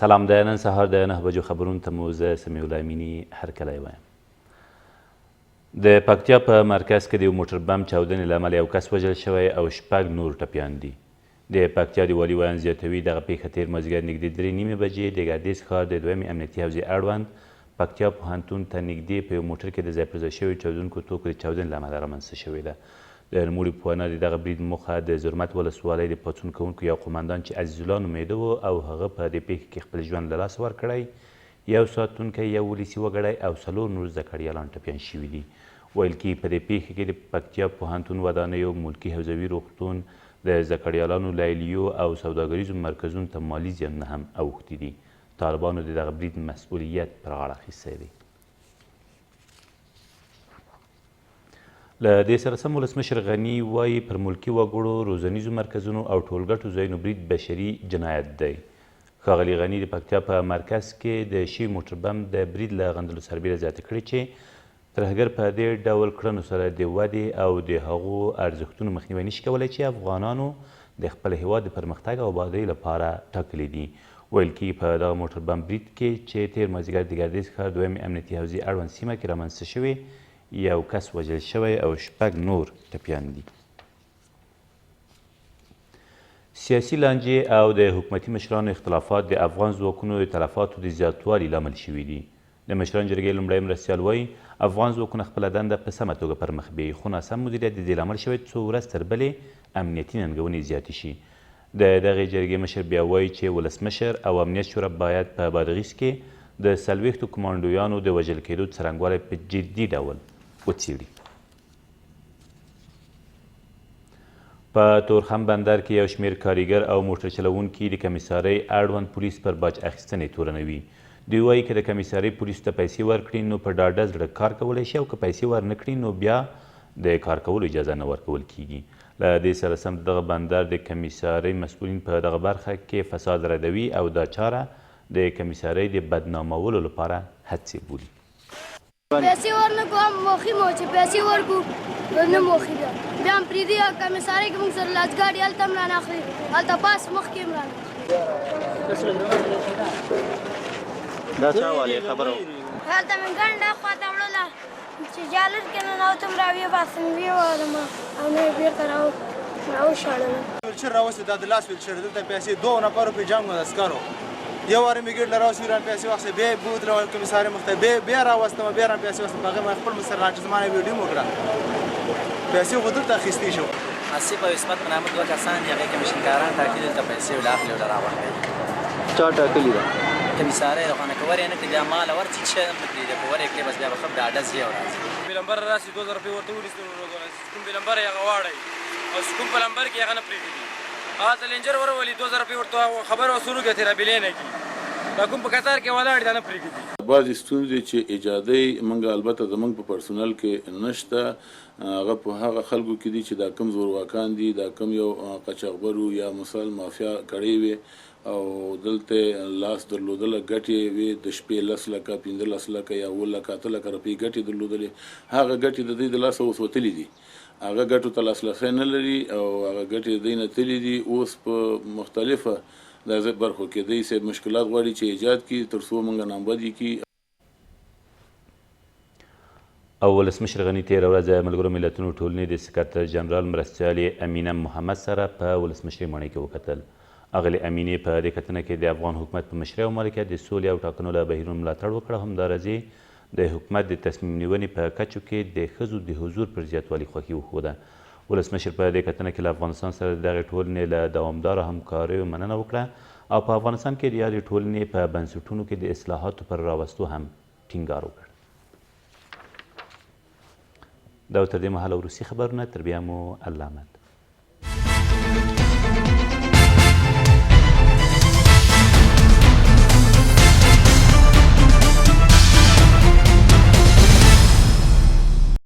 سلام د نن سهار د 9 بجو خبرونو ته مو زه سمیع الله امیني هرکلی وایم. د پکتیا په مرکز کې د یو موټر بم چاودنې له امله یو کس وژل شوی او 6 نور ټپیان دي. د پکتیا د والي ویان زیاتوي دغه پیښه تېر مازدیګر نږدې 3:30 بجې د ګردیز ښار د دویمې امنیتي حوزې اړوند پکتیا پوهنتون ته نږدې په یو موټر کې د ځای پر ځای شویو چاودونکو توکو د چاودنې له امله رامنځته شوې ده. د نوموړي په وینا د دغه برید موخه د زرمت ولسوالۍ د پاڅون کوونکو یو قمندان چې عزیز الله نومېده و او هغه په دې پیښه کې خپل ژوند له لاسه ورکړی، یو ساتونکی، یو ولسي وګړی او 4 نور زده کړیالان ټپیان شوي دي. ویل کېږي په دې پیښه کې د پکتیا پوهنتون ودانیو، ملکي حوزوي روغتون، د زده کړیالانو لیلیو او سوداګریزو مرکزونو ته مالي زیانونه هم اوښتي دي. طالبانو د دغه برید مسؤلیت پر غاړه اخیستی دی. له دې سره سم ولسمشر غني وایي پر ملکي وګړو، روزنیزو مرکزونو او ټولګټو ځایونو برید بشري جنایت دی. ښاغلي غني د پکتیا په مرکز کې د شوي موټر بم د برید له غندلو سربیره زیاته کړې چې ترهګر په دې ډول کړنو سره د ودې او د هغو ارزښتونو مخنیوی نشي کولی چې افغانانو د خپل هیواد د پرمختګ او آبادۍ لپاره ټاکلي دي. ویل کېږي په دغه موټر بم برید کې چې تېر مازدیګر د ګردیز ښار دویمې امنیتي حوزې اړوند سیمه کې رامنځته شوې، یو کس وژل شوی او 6 نور ټپیان دي. سیاسي لانجې او د حکومتي مشرانو اختلافات د افغان ځواکونو د تلفاتو د زیاتوالي لامل شوي دي. د مشران جرګې لومړی مرستیال وایي افغان ځواکونه خپله دنده په سمه توګه پر مخ بیایي، خو ناسم مدیریت د دې لامل شوی څو ورځ تر بلې امنیتي ننګونې زیاتې شي. د دغې جرګې مشر بیا وایي چې ولسمشر او امنیت شورا باید په بادغیس کې د 40 کمانډویانو د وژل کېدو څرنګوالی په جدي ډول وڅیړي. په تورخم بندر کې یو شمېر کاریګر او موټر چلوونکي د کمیسارۍ اړوند پولیس پر باج اخیستنې تورنوي. دوی وایي که د کمیسارۍ پولیسو ته پیسې ورکړي نو په ډاډه زړه کار کولی شي او که پیسې ورنه کړي نو بیا د کار کولو اجازه نه ورکول کیږي. له دې سره سم دغه بندر د کمیسارۍ مسؤلین په دغه برخه کې فساد ردوي او دا چاره د کمیسارۍ د بدنامولو لپاره هڅې بولي. پیسې ورنه کوم موخې مو چې پیسې ورکړو نه موخې بیا هم پرېږدي کمیسارۍ کې موږ سره لاس ګاډي هلته هم رانه اخلي، هلته پاس مخکې هم رانه دا چا والی خبره هلته مې ګنډه خواته وړله چې جالر کې ننوتم راویې باسم ویې او نه یې بېرته راوشاړله. ویلچر راوستې دا د لاس ویلچر دلته پیسې 2 نفرو په جنګ د عسکرو یو وارې مې ګېټ له راوستې ایران پیسې واخیستې بیا یې بوتله کمیسارۍ مخ ته بیا راوستم بیا رانه پیسې واخیستم په هغې مې خپل مستر چې زما نه ویډیو مو کړه پیسې خو دلته اخیستې شو. آصف او عصمت په نامه 2 کسان دي، هغې کمیشنکاران ټاکلي دلته پیسې ویله اخلي او له راوړي. چا ټاکلي ده؟ کمیسارۍ روښانه که ور یې نه کړي بیا ماله ورځي چې هم نه پرېږدي، که ور یې کړي بس بیا به ښه ډاډه ځي او راځي. پلمبر راسي 2000 روپۍ ورته ونیسي، کوم پلمبر یې هغه واړی او کوم پلمبر کې هغه نه پرېږدي. هغه لینجر ورولي 2000 روپۍ ورته خبره وسلو کې تېره بلې نه کړي، دا کوم په قطار کې ولاړ دی دا نه پرېږدي. بعضې ستونزې چې ایجادۍ موږ البته زموږ په پرسونل کې نشته، هغه په هغه خلکو کې دي چې دا کم زورواکان دي، دا کم یو قاچاقبرو یا مسل مافیا کړی وي او دلته لاس درلودله ګټې وي د شپې 10 لکه 15 لکه یا 7 لکه 8 لکه روپۍ ګټې درلودلې. هغه ګټې د دوی د لاسه اوس وتلي دي، هغه ګټو ته لاسرسی نه لري او هغه ګټې د دوی نه تللي دي. اوس په مختلفه د برخو کې دوی صاحب مشکلات غواړي چې ایجاد کړي تر څو موږ نامبدي کړي. او ولسمشر غني تېره ورځ ملګرو ملتونو ټولنې د سکرتر جنرال مرستیالې امینه محمد سره په ولسمشرۍ ماڼۍ کې وکتل. اغلې امینې په دې کتنه کې د افغان حکومت په مشرۍ او مالکیت د سولې او ټاکنو له بهیرونو ملاتړ وکړ. همداراز د حکومت د تصمیم نیونې په کچو کې د ښځو د حضور پر زیاتوالي خوښي وښوده. ولسمشر په دې کتنه کې له افغانستان سره د دغې ټولنې له دوامداره همکاریو مننه وکړه او په افغانستان کې د یادې ټولنې په بنسټونو کې د اصلاحاتو پر راوستو هم ټینګار وکړ. دا تر دې مهاله وروستي خبرونه، تر بیا مو الله امد.